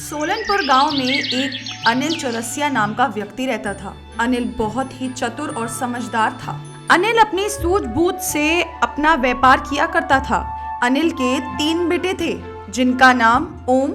सोलनपुर गांव में एक अनिल चौरसिया नाम का व्यक्ति रहता था। अनिल बहुत ही चतुर और समझदार था। अनिल अपनी सूझबूझ से अपना व्यापार किया करता था। अनिल के 3 बेटे थे जिनका नाम ओम,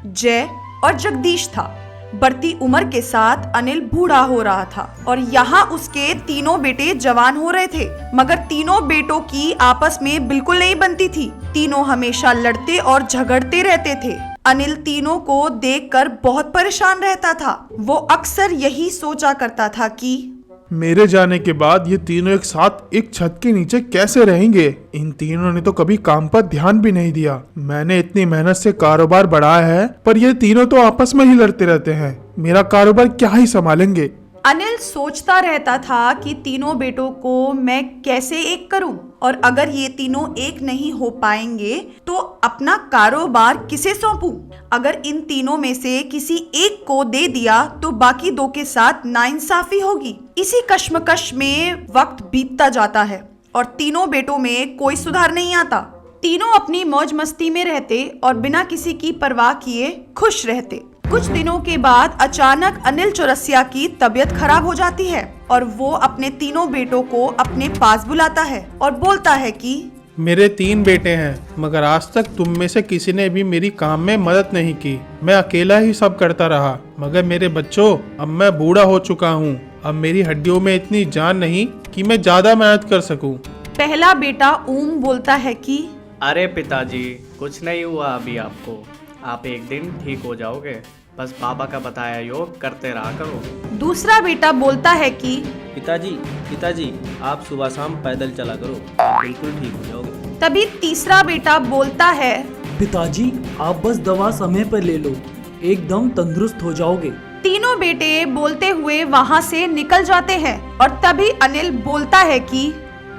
जय और जगदीश था। बढ़ती उम्र के साथ अनिल बूढ़ा हो रहा था और यहाँ उसके तीनों बेटे जवान हो रहे थे, मगर तीनों बेटों की आपस में बिल्कुल नहीं बनती थी। तीनों हमेशा लड़ते और झगड़ते रहते थे। अनिल तीनों को देखकर बहुत परेशान रहता था। वो अक्सर यही सोचा करता था कि मेरे जाने के बाद ये तीनों एक साथ एक छत के नीचे कैसे रहेंगे। इन तीनों ने तो कभी काम पर ध्यान भी नहीं दिया। मैंने इतनी मेहनत से कारोबार बढ़ाया है, पर ये तीनों तो आपस में ही लड़ते रहते हैं। मेरा कारोबार क्या ही संभालेंगे। अनिल सोचता रहता था कि तीनों बेटों को मैं कैसे एक करूं, और अगर ये तीनों एक नहीं हो पाएंगे तो अपना कारोबार किसे सौंपूं। अगर इन तीनों में से किसी एक को दे दिया तो बाकी 2 के साथ नाइंसाफी होगी। इसी कश्मकश में वक्त बीतता जाता है और तीनों बेटों में कोई सुधार नहीं आता। तीनों अपनी मौज मस्ती में रहते और बिना किसी की परवाह किए खुश रहते। कुछ दिनों के बाद अचानक अनिल चौरसिया की तबीयत खराब हो जाती है और वो अपने तीनों बेटों को अपने पास बुलाता है और बोलता है कि मेरे 3 बेटे हैं, मगर आज तक तुम में से किसी ने भी मेरी काम में मदद नहीं की। मैं अकेला ही सब करता रहा। मगर मेरे बच्चों, अब मैं बूढ़ा हो चुका हूँ। अब मेरी हड्डियों में इतनी जान नहीं कि मैं ज्यादा मेहनत कर सकूँ। पहला बेटा ओम बोलता है कि अरे पिताजी, कुछ नहीं हुआ अभी आपको। आप एक दिन ठीक हो जाओगे। बस पापा का बताया योग करते रहा करो। दूसरा बेटा बोलता है कि पिताजी आप सुबह शाम पैदल चला करो, बिल्कुल ठीक हो जाओगे। तभी तीसरा बेटा बोलता है पिताजी आप बस दवा समय पर ले लो, एकदम तंदुरुस्त हो जाओगे। तीनों बेटे बोलते हुए वहाँ से निकल जाते हैं और तभी अनिल बोलता है कि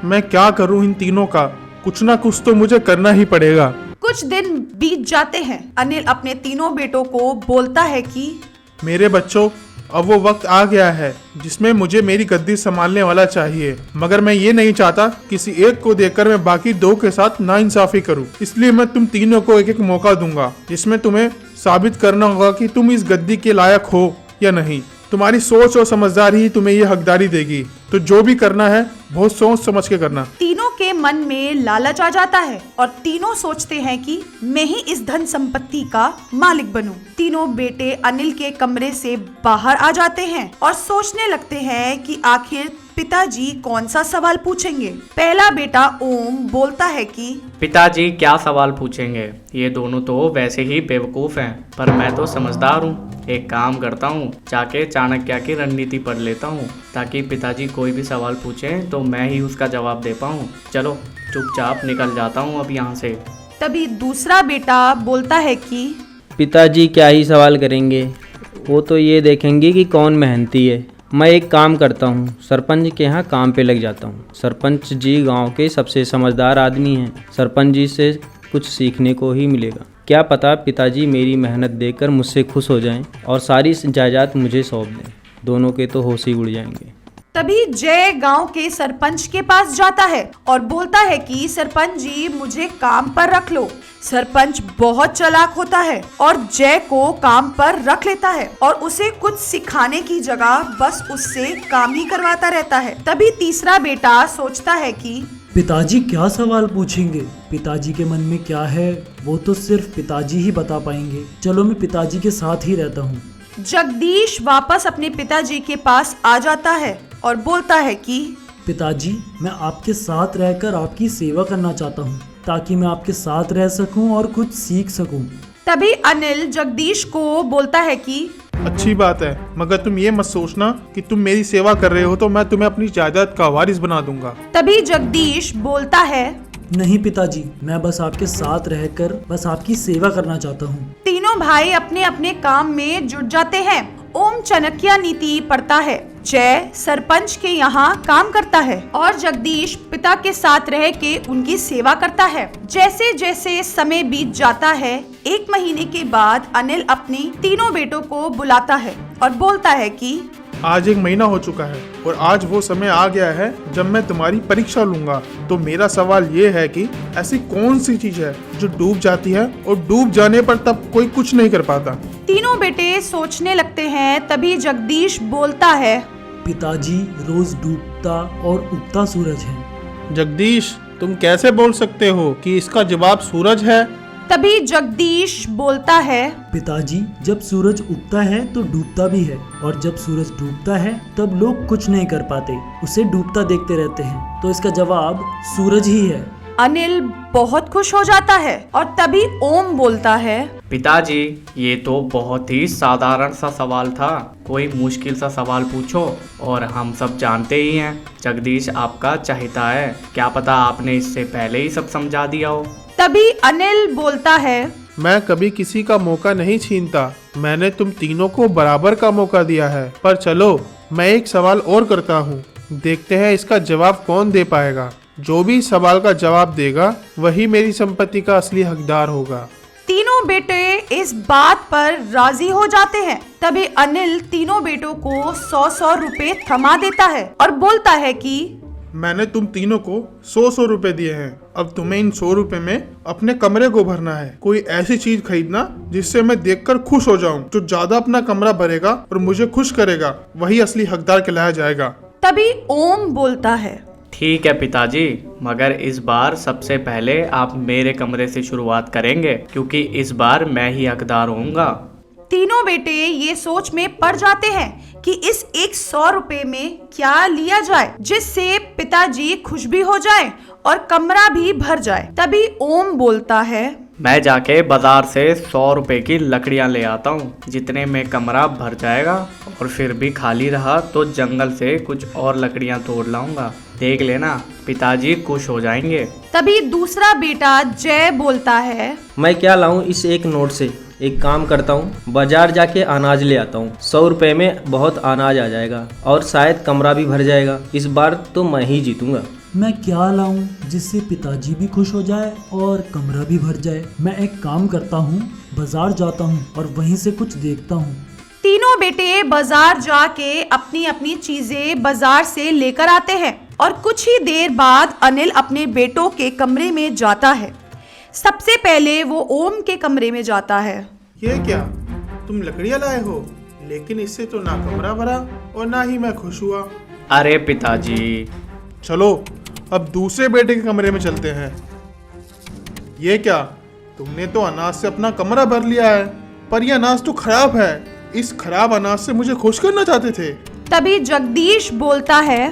मैं क्या करूँ इन तीनों का, कुछ ना कुछ तो मुझे करना ही पड़ेगा। कुछ दिन बीत जाते हैं। अनिल अपने तीनों बेटों को बोलता है कि मेरे बच्चों, अब वो वक्त आ गया है जिसमें मुझे मेरी गद्दी संभालने वाला चाहिए। मगर मैं ये नहीं चाहता किसी एक को देखकर मैं बाकी 2 के साथ नाइंसाफी करूं। इसलिए मैं तुम तीनों को एक एक मौका दूंगा जिसमें तुम्हें साबित करना होगा कि तुम इस गद्दी के लायक हो या नहीं। तुम्हारी सोच और समझदारी ही तुम्हें ये हकदारी देगी। तो जो भी करना है बहुत सोच समझ के करना। तीनों के मन में लालच आ जाता है और तीनों सोचते हैं कि मैं ही इस धन संपत्ति का मालिक बनूं। तीनों बेटे अनिल के कमरे से बाहर आ जाते हैं और सोचने लगते हैं कि आखिर पिताजी कौन सा सवाल पूछेंगे। पहला बेटा ओम बोलता है कि पिताजी क्या सवाल पूछेंगे, ये दोनों तो वैसे ही बेवकूफ़ हैं, पर मैं तो समझदार हूँ। एक काम करता हूँ, जाके चाणक्य की रणनीति पढ़ लेता हूँ ताकि पिताजी कोई भी सवाल पूछें तो मैं ही उसका जवाब दे पाऊँ। चलो चुपचाप निकल जाता हूँ अब यहाँ से। तभी दूसरा बेटा बोलता है कि पिताजी क्या ही सवाल करेंगे, वो तो ये देखेंगे कि कौन मेहनती है। मैं एक काम करता हूँ, सरपंच के यहाँ काम पे लग जाता हूँ। सरपंच जी गांव के सबसे समझदार आदमी हैं। सरपंच जी से कुछ सीखने को ही मिलेगा। क्या पता पिताजी मेरी मेहनत देखकर मुझसे खुश हो जाएं और सारी जायदाद मुझे सौंप दें। दोनों के तो होश ही उड़ जाएंगे। तभी जय गांव के सरपंच के पास जाता है और बोलता है कि सरपंच जी मुझे काम पर रख लो। सरपंच बहुत चालाक होता है और जय को काम पर रख लेता है और उसे कुछ सिखाने की जगह बस उससे काम ही करवाता रहता है। तभी तीसरा बेटा सोचता है कि पिताजी क्या सवाल पूछेंगे, पिताजी के मन में क्या है वो तो सिर्फ पिताजी ही बता पाएंगे। चलो मैं पिताजी के साथ ही रहता हूँ। जगदीश वापस अपने पिताजी के पास आ जाता है और बोलता है कि पिताजी मैं आपके साथ रहकर आपकी सेवा करना चाहता हूँ ताकि मैं आपके साथ रह सकूं और कुछ सीख सकूं। तभी अनिल जगदीश को बोलता है कि अच्छी बात है, मगर तुम ये मत सोचना कि तुम मेरी सेवा कर रहे हो तो मैं तुम्हें अपनी जायदाद का वारिस बना दूंगा। तभी जगदीश बोलता है नहीं पिताजी, मैं बस आपके साथ रहकर बस आपकी सेवा करना चाहता हूँ। तीनों भाई अपने अपने काम में जुट जाते हैं। ओम चाणक्य नीति पढ़ता है, जय सरपंच के यहाँ काम करता है और जगदीश पिता के साथ रह के उनकी सेवा करता है। जैसे जैसे समय बीत जाता है, 1 महीने के बाद अनिल अपने तीनों बेटों को बुलाता है और बोलता है कि आज 1 महीना हो चुका है और आज वो समय आ गया है जब मैं तुम्हारी परीक्षा लूंगा। तो मेरा सवाल ये है कि ऐसी कौन सी चीज है जो डूब जाती है और डूब जाने पर तब कोई कुछ नहीं कर पाता। तीनों बेटे सोचने लगते हैं। तभी जगदीश बोलता है, पिताजी, रोज डूबता और उगता सूरज है। जगदीश, तुम कैसे बोल सकते हो कि इसका जवाब सूरज है? तभी जगदीश बोलता है, पिताजी, जब सूरज उगता है तो डूबता भी है, और जब सूरज डूबता है तब लोग कुछ नहीं कर पाते, उसे डूबता देखते रहते हैं। तो इसका जवाब सूरज ही है। अनिल बहुत खुश हो जाता है और तभी ओम बोलता है, पिताजी, ये तो बहुत ही साधारण सा सवाल था। कोई मुश्किल सा सवाल पूछो। और हम सब जानते ही हैं जगदीश आपका चहेता है। क्या पता आपने इससे पहले ही सब समझा दिया हो। तभी अनिल बोलता है, मैं कभी किसी का मौका नहीं छीनता। मैंने तुम तीनों को बराबर का मौका दिया है। पर चलो, मैं एक सवाल और करता हूँ। देखते हैं इसका जवाब कौन दे पाएगा। जो भी सवाल का जवाब देगा वही मेरी संपत्ति का असली हकदार होगा। तीनों बेटे इस बात पर राजी हो जाते हैं। तभी अनिल तीनों बेटों को 100-100 रुपए थमा देता है और बोलता है कि मैंने तुम तीनों को 100-100 रुपए दिए हैं। अब तुम्हें इन 100 रुपए में अपने कमरे को भरना है। कोई ऐसी चीज खरीदना जिससे मैं देखकर खुश हो जाऊं। जो ज्यादा अपना कमरा भरेगा और मुझे खुश करेगा वही असली हकदार कहलाया जाएगा। तभी ओम बोलता है, ठीक है पिताजी, मगर इस बार सबसे पहले आप मेरे कमरे से शुरुआत करेंगे, क्योंकि इस बार मैं ही हकदार होऊंगा। तीनों बेटे ये सोच में पड़ जाते हैं कि इस 100 रुपए में क्या लिया जाए जिससे पिताजी खुश भी हो जाए और कमरा भी भर जाए। तभी ओम बोलता है, मैं जाके बाजार से 100 रुपए की लकड़ियां ले आता हूँ, जितने में कमरा भर जाएगा। और फिर भी खाली रहा तो जंगल से कुछ और लकड़ियां तोड़ लाऊंगा। देख लेना, पिताजी खुश हो जाएंगे। तभी दूसरा बेटा जय बोलता है, मैं क्या लाऊं इस एक नोट से? एक काम करता हूँ, बाजार जाके अनाज ले आता हूँ। 100 रुपए में बहुत अनाज आ जाएगा और शायद कमरा भी भर जाएगा। इस बार तो मैं ही जीतूंगा। मैं क्या लाऊं जिससे पिताजी भी खुश हो जाए और कमरा भी भर जाए? मैं एक काम करता हूँ, बाजार जाता हूँ और वहीं से कुछ देखता हूँ। तीनों बेटे बाजार जाके अपनी अपनी चीजें बाजार से लेकर आते हैं और कुछ ही देर बाद अनिल अपने बेटों के कमरे में जाता है। सबसे पहले वो ओम के कमरे में जाता है। ये क्या, तुम लकड़ियां लाए हो? लेकिन इससे तो ना कमरा भरा और ना ही मैं खुश हुआ। अरे पिताजी, चलो अब दूसरे बेटे के कमरे में चलते हैं। ये क्या, तुमने तो अनाज से अपना कमरा भर लिया है, पर यह अनाज तो खराब है। इस खराब अनाज से मुझे खुश करना चाहते थे। तभी जगदीश बोलता है,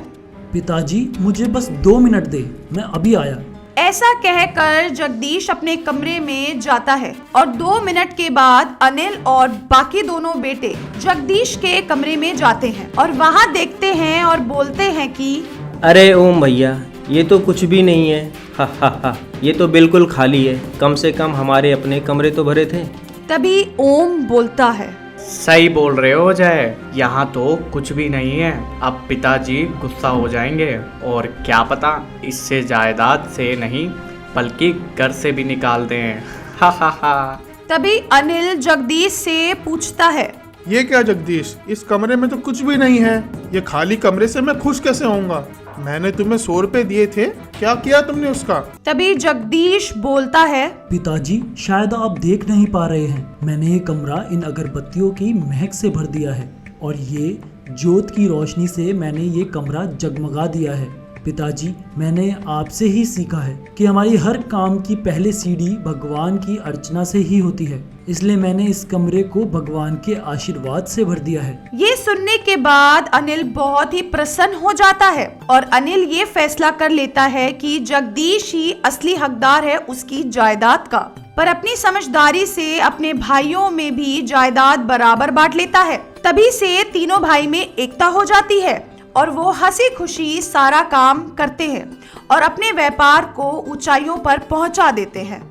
पिताजी, मुझे बस 2 मिनट दे, मैं अभी आया। ऐसा कहकर जगदीश अपने कमरे में जाता है और 2 मिनट के बाद अनिल और बाकी दोनों बेटे जगदीश के कमरे में जाते हैं और वहाँ देखते हैं और बोलते हैं कि अरे ओम भैया, ये तो कुछ भी नहीं है। हा हा हा, ये तो बिल्कुल खाली है। कम से कम हमारे अपने कमरे तो भरे थे। तभी ओम बोलता है, सही बोल रहे हो जय, यहाँ तो कुछ भी नहीं है। अब पिताजी गुस्सा हो जाएंगे और क्या पता इससे जायदाद से नहीं बल्कि घर से भी निकाल दें। हा हा हा। तभी अनिल जगदीश से पूछता है, ये क्या जगदीश, इस कमरे में तो कुछ भी नहीं है। ये खाली कमरे से मैं खुश कैसे होऊंगा? मैंने तुम्हें 100 रुपए दिए थे, क्या किया तुमने उसका? तभी जगदीश बोलता है, पिताजी, शायद आप देख नहीं पा रहे हैं, मैंने ये कमरा इन अगरबत्तियों की महक से भर दिया है और ये जोत की रोशनी से मैंने ये कमरा जगमगा दिया है। पिताजी, मैंने आपसे ही सीखा है कि हमारी हर काम की पहले सीढ़ी भगवान की अर्चना से ही होती है, इसलिए मैंने इस कमरे को भगवान के आशीर्वाद से भर दिया है। ये सुनने के बाद अनिल बहुत ही प्रसन्न हो जाता है और अनिल ये फैसला कर लेता है कि जगदीश ही असली हकदार है उसकी जायदाद का। पर अपनी समझदारी से अपने भाइयों में भी जायदाद बराबर बांट लेता है। तभी से तीनों भाई में एकता हो जाती है और वो हंसी खुशी सारा काम करते हैं और अपने व्यापार को ऊंचाइयों पर पहुंचा देते हैं।